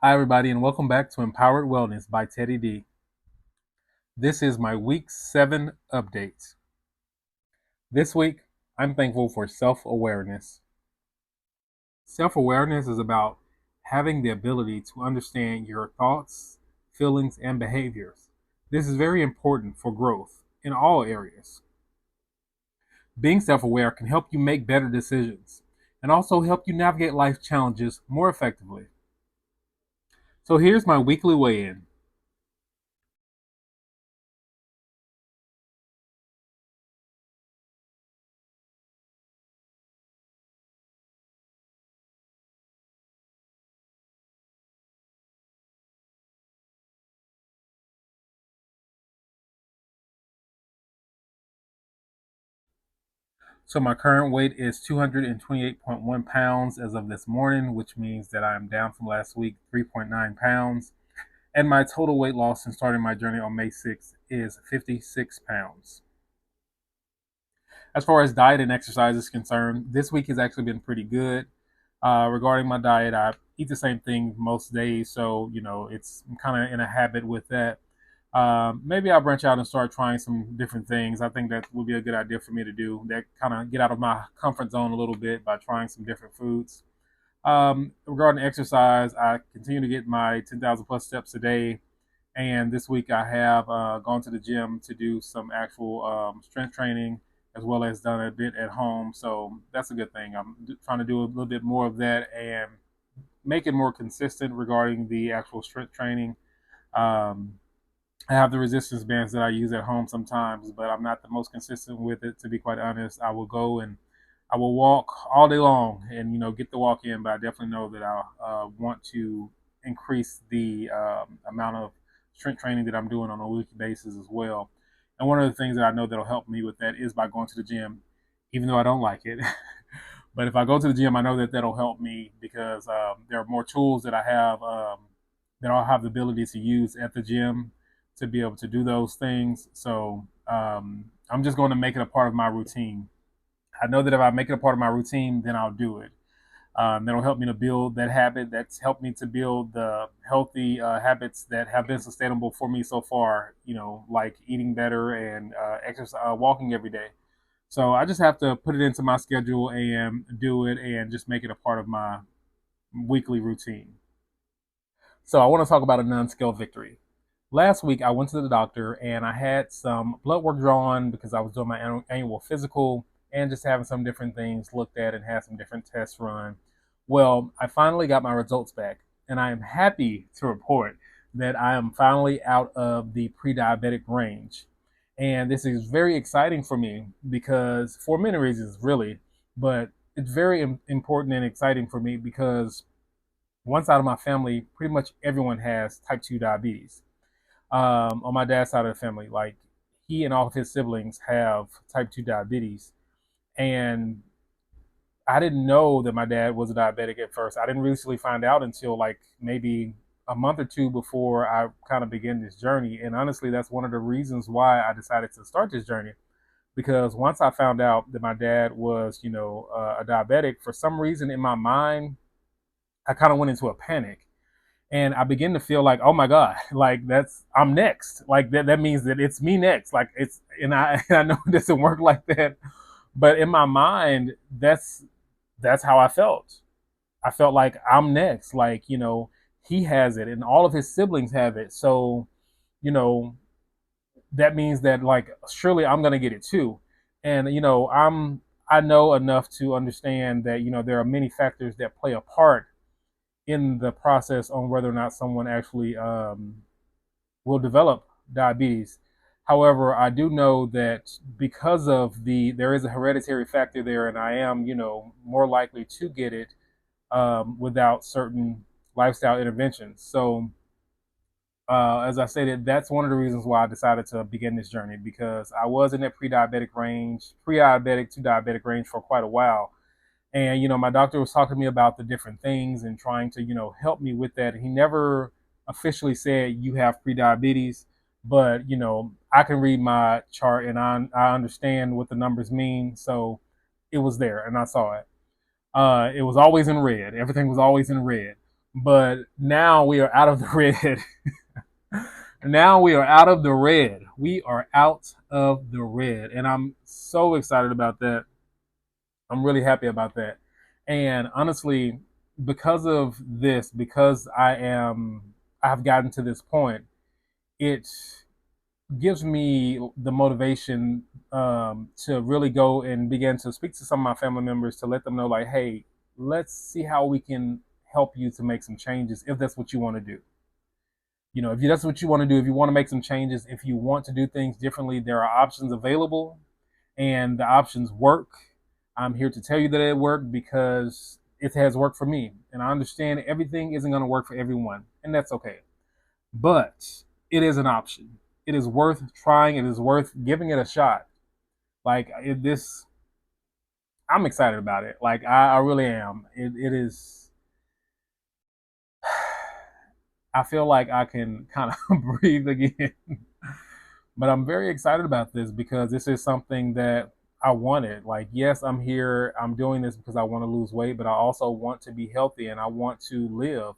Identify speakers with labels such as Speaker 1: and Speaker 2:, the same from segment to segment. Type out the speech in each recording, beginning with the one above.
Speaker 1: Hi, everybody, and welcome back to Empowered Wellness by Teddy D. This is my week 7 update. This week, I'm thankful for self awareness. Self awareness is about having the ability to understand your thoughts, feelings, and behaviors. This is very important for growth in all areas. Being self aware can help you make better decisions and also help you navigate life challenges more effectively. So, here's my weekly weigh in. So my current weight is 228.1 pounds as of this morning, which means that I'm down from last week 3.9 pounds. And my total weight loss since starting my journey on May 6th is 56 pounds. As far as diet and exercise is concerned, this week has actually been pretty good. Regarding my diet, I eat the same thing most days, so I'm kind of in a habit with that. Maybe I'll branch out and start trying some different things. I think that would be a good idea for me to do. That kind of get out of my comfort zone a little bit by trying some different foods. Regarding exercise, I continue to get my 10,000 plus steps a day. And this week I have gone to the gym to do some actual strength training as well as done a bit at home. So that's a good thing. I'm trying to do a little bit more of that and make it more consistent regarding the actual strength training. Um, I have the resistance bands that I use at home sometimes, but I'm not the most consistent with it. To be quite honest, I will go and I will walk all day long and get the walk in. But I definitely know that I want to increase the amount of strength training that I'm doing on a weekly basis as well. And one of the things that I know that'll help me with that is by going to the gym, even though I don't like it. But if I go to the gym, I know that that'll help me because there are more tools that I have that I'll have the ability to use at the gym to be able to do those things. So I'm just going to make it a part of my routine. I know that if I make it a part of my routine, then I'll do it. That'll help me to build that habit. That's helped me to build the healthy habits that have been sustainable for me so far. Like eating better and exercise, walking every day. So I just have to put it into my schedule and do it, and just make it a part of my weekly routine. So I want to talk about a non-scale victory. Last week I went to the doctor and I had some blood work drawn because I was doing my annual physical and just having some different things looked at and had some different tests run. Well, I finally got my results back and I am happy to report that I am finally out of the pre-diabetic range. And this is very exciting for me because for many reasons really, but it's very important and exciting for me because one side of my family, pretty much everyone has type 2 diabetes. On my dad's side of the family, like he and all of his siblings have type 2 diabetes. And I didn't know that my dad was a diabetic at first. I didn't really find out until like maybe a month or two before I kind of began this journey. And honestly, that's one of the reasons why I decided to start this journey. Because once I found out that my dad was, a diabetic, for some reason in my mind, I kind of went into a panic and I begin to feel like, oh my god, like I'm next. Like that means that it's me next. Like it's and I I know it doesn't work like that, but in my mind, that's how I felt. I felt like I'm next. Like he has it, and all of his siblings have it. So you know that means that like surely I'm gonna get it too. And I know enough to understand that there are many factors that play a part in the process on whether or not someone actually will develop diabetes. However, I do know that because of there is a hereditary factor there, and I am, more likely to get it without certain lifestyle interventions. So, as I stated, that's one of the reasons why I decided to begin this journey because I was in that pre-diabetic to diabetic range for quite a while. And my doctor was talking to me about the different things and trying to help me with that. He never officially said you have pre-diabetes, but I can read my chart and I understand what the numbers mean. So it was there and I saw it. It was always in red. Everything was always in red. But now we are out of the red. Now we are out of the red. We are out of the red. And I'm so excited about that. I'm really happy about that. And honestly, because of this, because I've gotten to this point, it gives me the motivation to really go and begin to speak to some of my family members to let them know, like, hey, let's see how we can help you to make some changes if that's what you want to do. You know, if that's what you want to do, if you want to make some changes, if you want to do things differently, there are options available and the options work. I'm here to tell you that it worked because it has worked for me. And I understand everything isn't going to work for everyone, and that's okay. But it is an option. It is worth trying. It is worth giving it a shot. Like this, I'm excited about it. Like I really am. It is. I feel like I can kind of breathe again. But I'm very excited about this because this is something that I wanted. Like, yes, I'm here. I'm doing this because I want to lose weight, but I also want to be healthy and I want to live.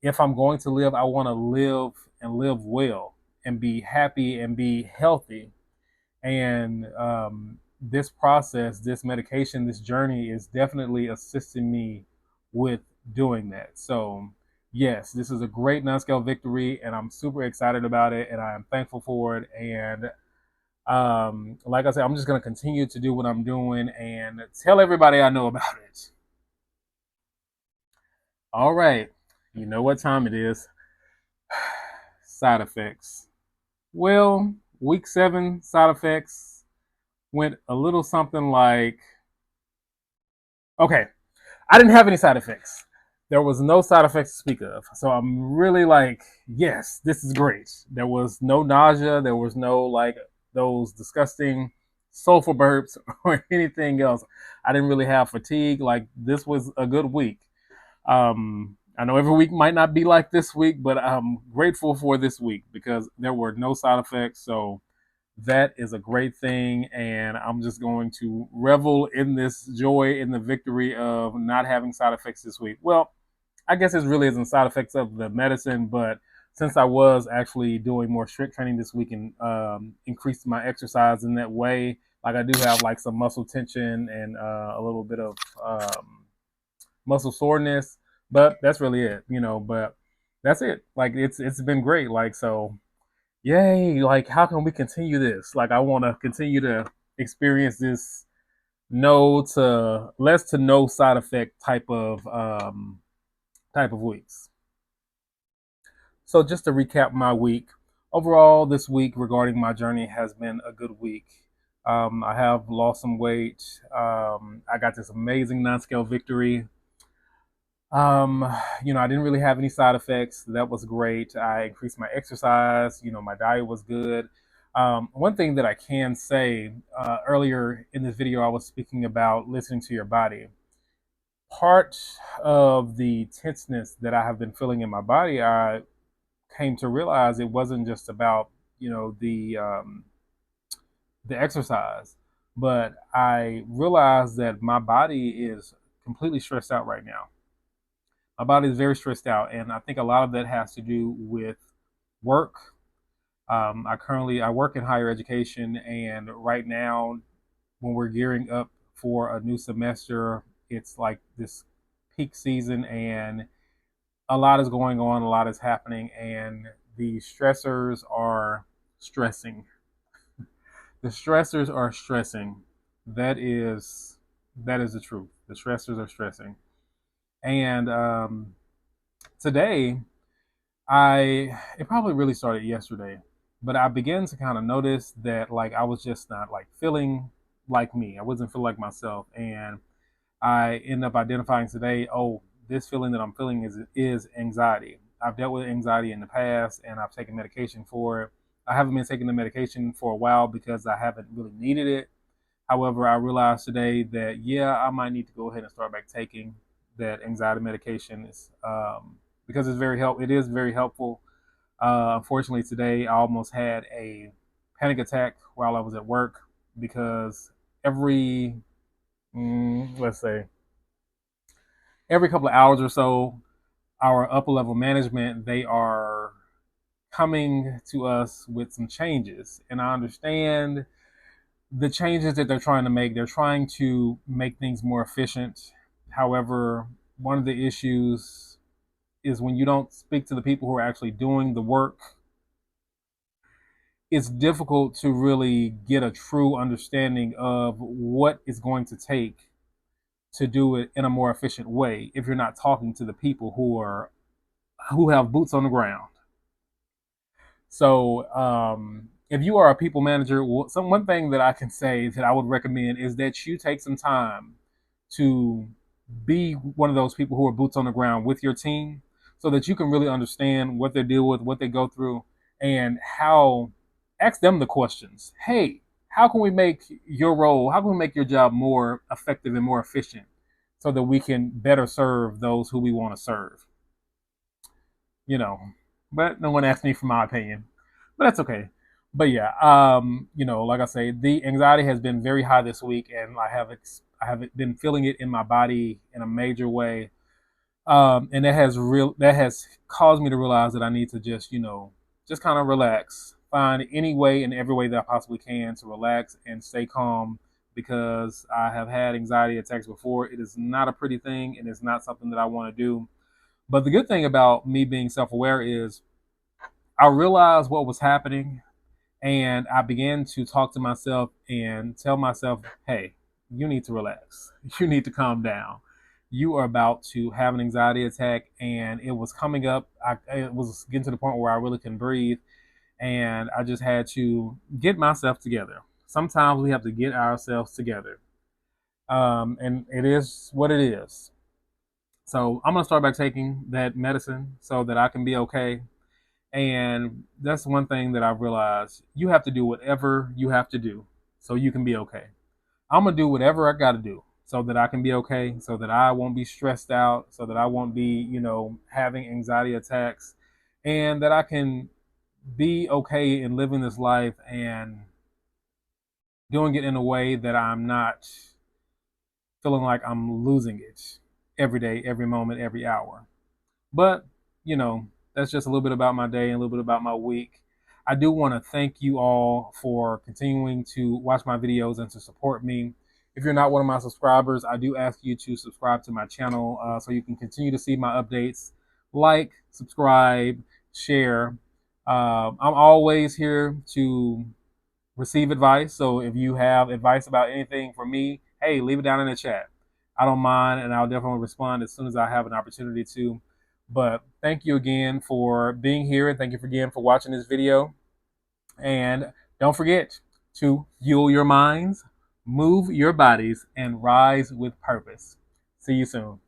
Speaker 1: If I'm going to live, I want to live and live well and be happy and be healthy. And this process, this medication, this journey is definitely assisting me with doing that. So, yes, this is a great non-scale victory, and I'm super excited about it, and I'm thankful for it. And like I said, I'm just going to continue to do what I'm doing and tell everybody I know about it. All right, you know what time it is. Side effects. Well, week 7 side effects went a little something like, okay, I didn't have any side effects. There was no side effects to speak of. So I'm really like, yes, this is great. There was no nausea. There was no like those disgusting sulfur burps or anything else. I didn't really have fatigue. Like this was a good week. I know every week might not be like this week, but I'm grateful for this week because there were no side effects. So that is a great thing. And I'm just going to revel in this joy, in the victory of not having side effects this week. Well, I guess it really isn't side effects of the medicine, but since I was actually doing more strength training this week and increased my exercise in that way, like I do have like some muscle tension and a little bit of muscle soreness, but that's really it, you know. But that's it. Like it's been great. Like so, yay! Like how can we continue this? Like I want to continue to experience this no to less to no side effect type of weeks. So just to recap my week, overall this week regarding my journey has been a good week. I have lost some weight. I got this amazing non-scale victory. I didn't really have any side effects. That was great. I increased my exercise. My diet was good. One thing that I can say earlier in this video, I was speaking about listening to your body. Part of the tenseness that I have been feeling in my body, I came to realize it wasn't just about the exercise, but I realized that my body is completely stressed out right now. My body is very stressed out, and I think a lot of that has to do with work. I work in higher education, and right now, when we're gearing up for a new semester, it's like this peak season, and a lot is going on, a lot is happening, and the stressors are stressing. The stressors are stressing. That is that is the truth. The stressors are stressing, and today it probably really started yesterday, but I began to kind of notice that like I was just not like feeling like me. I wasn't feeling like myself, and I end up identifying today, oh, this feeling that I'm feeling is anxiety. I've dealt with anxiety in the past, and I've taken medication for it. I haven't been taking the medication for a while because I haven't really needed it. However, I realized today that yeah, I might need to go ahead and start back taking that anxiety medication. Because it is very helpful. Unfortunately, today I almost had a panic attack while I was at work because every let's say every couple of hours or so, our upper level management, they are coming to us with some changes. And I understand the changes that they're trying to make. They're trying to make things more efficient. However, one of the issues is when you don't speak to the people who are actually doing the work, it's difficult to really get a true understanding of what it's going to take to do it in a more efficient way if you're not talking to the people who have boots on the ground. So, if you are a people manager, one thing that I can say that I would recommend is that you take some time to be one of those people who are boots on the ground with your team, so that you can really understand what they deal with, what they go through, and how. Ask them the questions. Hey, how can we make your role? How can we make your job more effective and more efficient, so that we can better serve those who we want to serve? You know, but no one asked me for my opinion, but that's okay. But yeah, like I say, the anxiety has been very high this week, and I have been feeling it in my body in a major way, and that has caused me to realize that I need to just kind of relax, find any way and every way that I possibly can to relax and stay calm, because I have had anxiety attacks before. It is not a pretty thing, and it's not something that I want to do. But the good thing about me being self aware is I realized what was happening, and I began to talk to myself and tell myself, hey, you need to relax. You need to calm down. You are about to have an anxiety attack, and it was coming up. It was getting to the point where I really couldn't breathe, and I just had to get myself together. Sometimes we have to get ourselves together, and it is what it is. So I'm gonna start by taking that medicine so that I can be okay. And that's one thing that I've realized. You have to do whatever you have to do so you can be okay. I'm going to do whatever I got to do so that I can be okay, so that I won't be stressed out, so that I won't be, having anxiety attacks, and that I can be okay in living this life and doing it in a way that I'm not feeling like I'm losing it every day, every moment, every hour. But, you know, that's just a little bit about my day and a little bit about my week. I do want to thank you all for continuing to watch my videos and to support me. If you're not one of my subscribers, I do ask you to subscribe to my channel, so you can continue to see my updates. Like, subscribe, share. I'm always here to receive advice. So if you have advice about anything for me, hey, leave it down in the chat. I don't mind, and I'll definitely respond as soon as I have an opportunity to. But thank you again for being here, and thank you again for watching this video. And don't forget to fuel your minds, move your bodies, and rise with purpose. See you soon.